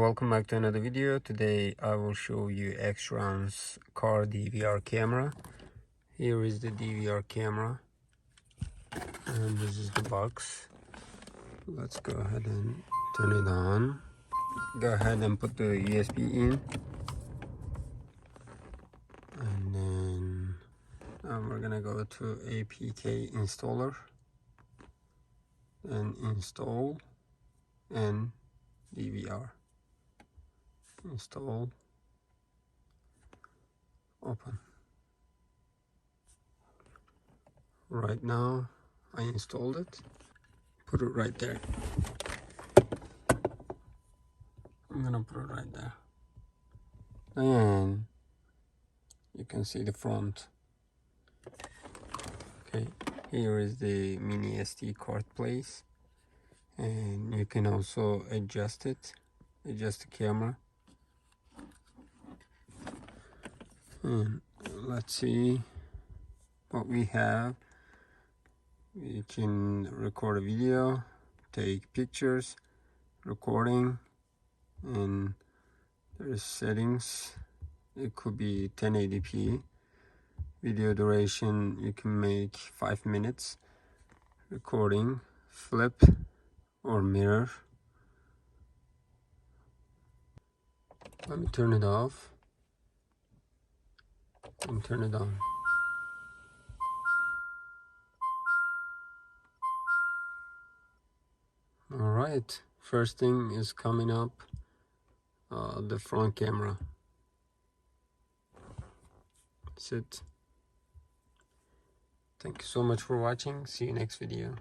welcome back to another video. Today I will show you XTRONS car DVR camera. Here is the DVR camera and this is the box. Let's go ahead and turn it on. Go ahead and put the USB in, and then we're gonna go to APK installer and install and DVR. Install, open. Right now I installed it, put it right there. I'm gonna put it right there, and you can see the front. Okay, here is the mini SD card place, and you can also adjust it, adjust the camera. And let's see what we have. You can record a video, take pictures, recording, and there's settings. It could be 1080p. Video duration, you can make 5 minutes. Recording, flip or mirror. Let me turn it off and turn it on. Alright, first thing is coming up, the front camera. That's it. Thank you so much for watching. See you next video.